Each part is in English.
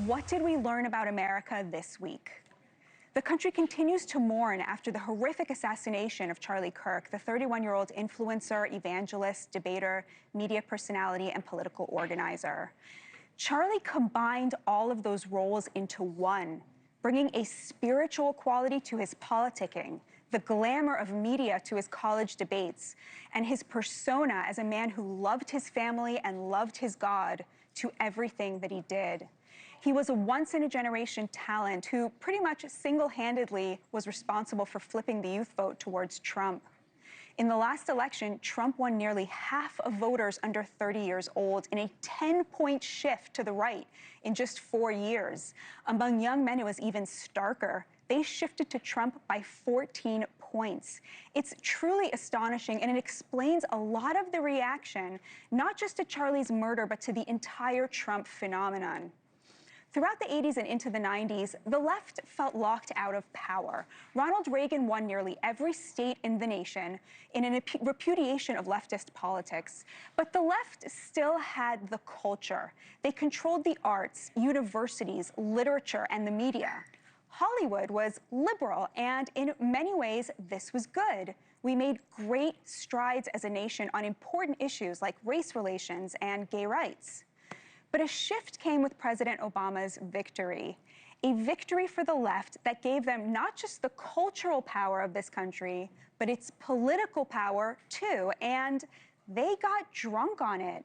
What did we learn about America this week? The country continues to mourn after the horrific assassination of Charlie Kirk, the 31-year-old influencer, evangelist, debater, media personality, and political organizer. Charlie combined all of those roles into one, bringing a spiritual quality to his politicking, the glamour of media to his college debates, and his persona as a man who loved his family and loved his God to everything that he did. He was a once-in-a-generation talent who pretty much single-handedly was responsible for flipping the youth vote towards Trump. In the last election, Trump won nearly half of voters under 30 years old in a 10-point shift to the right in just 4 years. Among young men, it was even starker. They shifted to Trump by 14 points. It's truly astonishing, and it explains a lot of the reaction, not just to Charlie's murder, but to the entire Trump phenomenon. Throughout the 80s and into the 90s, the left felt locked out of power. Ronald Reagan won nearly every state in the nation in a repudiation of leftist politics. But the left still had the culture. They controlled the arts, universities, literature, and the media. Hollywood was liberal, and in many ways, this was good. We made great strides as a nation on important issues like race relations and gay rights. But a shift came with President Obama's victory, a victory for the left that gave them not just the cultural power of this country, but its political power too, and they got drunk on it.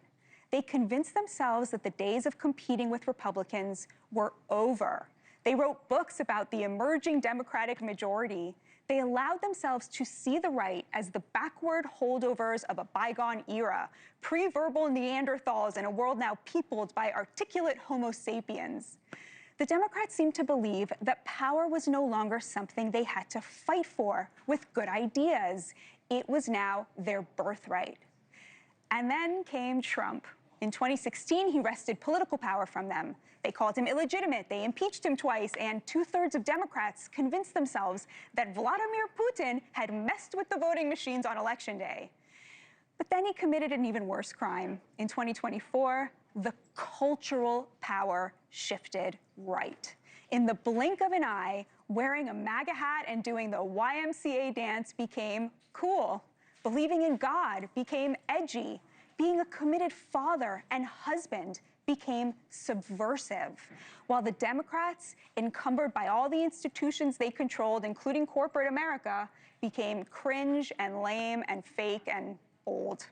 They convinced themselves that the days of competing with Republicans were over. They wrote books about the emerging Democratic majority. They allowed themselves to see the right as the backward holdovers of a bygone era, pre-verbal Neanderthals in a world now peopled by articulate Homo sapiens. The Democrats seemed to believe that power was no longer something they had to fight for with good ideas. It was now their birthright. And then came Trump. In 2016, he wrested political power from them. They called him illegitimate, they impeached him twice, and 2/3 of Democrats convinced themselves that Vladimir Putin had messed with the voting machines on Election Day. But then he committed an even worse crime. In 2024, the cultural power shifted right. In the blink of an eye, wearing a MAGA hat and doing the YMCA dance became cool. Believing in God became edgy. Being a committed father and husband became subversive, while the Democrats, encumbered by all the institutions they controlled, including corporate America, became cringe and lame and fake and old.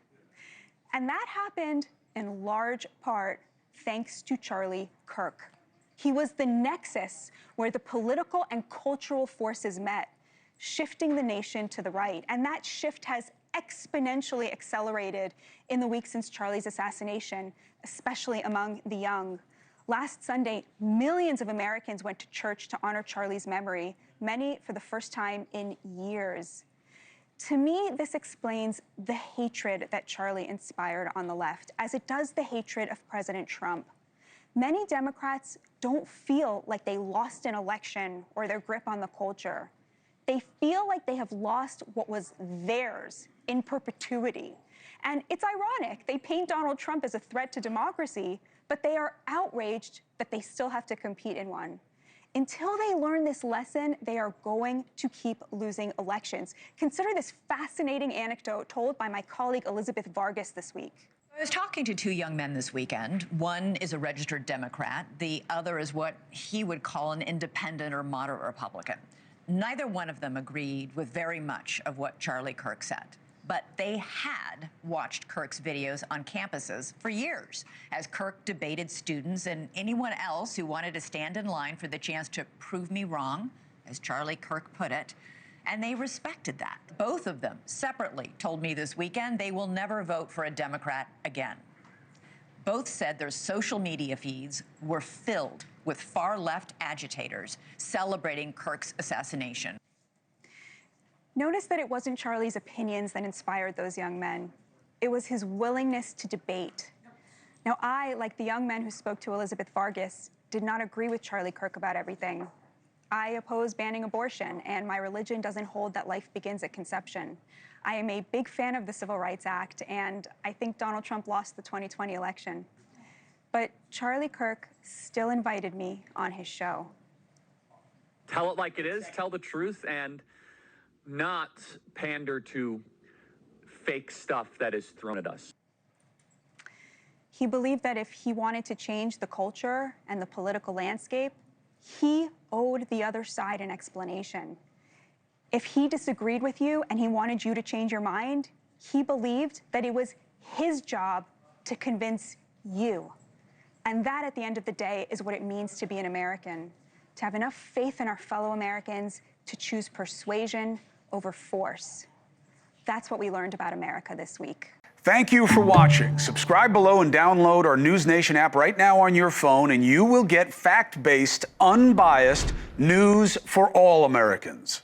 And that happened in large part thanks to Charlie Kirk. He was the nexus where the political and cultural forces met, shifting the nation to the right. And that shift has exponentially accelerated in the weeks since Charlie's assassination, especially among the young. Last Sunday, millions of Americans went to church to honor Charlie's memory, many for the first time in years. To me, this explains the hatred that Charlie inspired on the left, as it does the hatred of President Trump. Many Democrats don't feel like they lost an election or their grip on the culture. They feel like they have lost what was theirs in perpetuity. And it's ironic. They paint Donald Trump as a threat to democracy, but they are outraged that they still have to compete in one. Until they learn this lesson, they are going to keep losing elections. Consider this fascinating anecdote told by my colleague Elizabeth Vargas this week. I was talking to two young men this weekend. One is a registered Democrat. The other is what he would call an independent or moderate Republican. Neither one of them agreed with very much of what Charlie Kirk said, but they had watched Kirk's videos on campuses for years as Kirk debated students and anyone else who wanted to stand in line for the chance to prove me wrong, as Charlie Kirk put it, and they respected that. Both of them separately told me this weekend they will never vote for a Democrat again. Both said their social media feeds were filled with far-left agitators celebrating Kirk's assassination. Notice that it wasn't Charlie's opinions that inspired those young men. It was his willingness to debate. Now, I, like the young men who spoke to Elizabeth Vargas, did not agree with Charlie Kirk about everything. I oppose banning abortion, and my religion doesn't hold that life begins at conception. I am a big fan of the Civil Rights Act, and I think Donald Trump lost the 2020 election. But Charlie Kirk still invited me on his show. Tell it like it is, tell the truth, and not pander to fake stuff that is thrown at us. He believed that if he wanted to change the culture and the political landscape, he owed the other side an explanation. If he disagreed with you and he wanted you to change your mind, he believed that it was his job to convince you. And that, at the end of the day, is what it means to be an American, to have enough faith in our fellow Americans to choose persuasion over force. That's what we learned about America this week. Thank you for watching. Subscribe below and download our NewsNation app right now on your phone, and you will get fact-based, unbiased news for all Americans.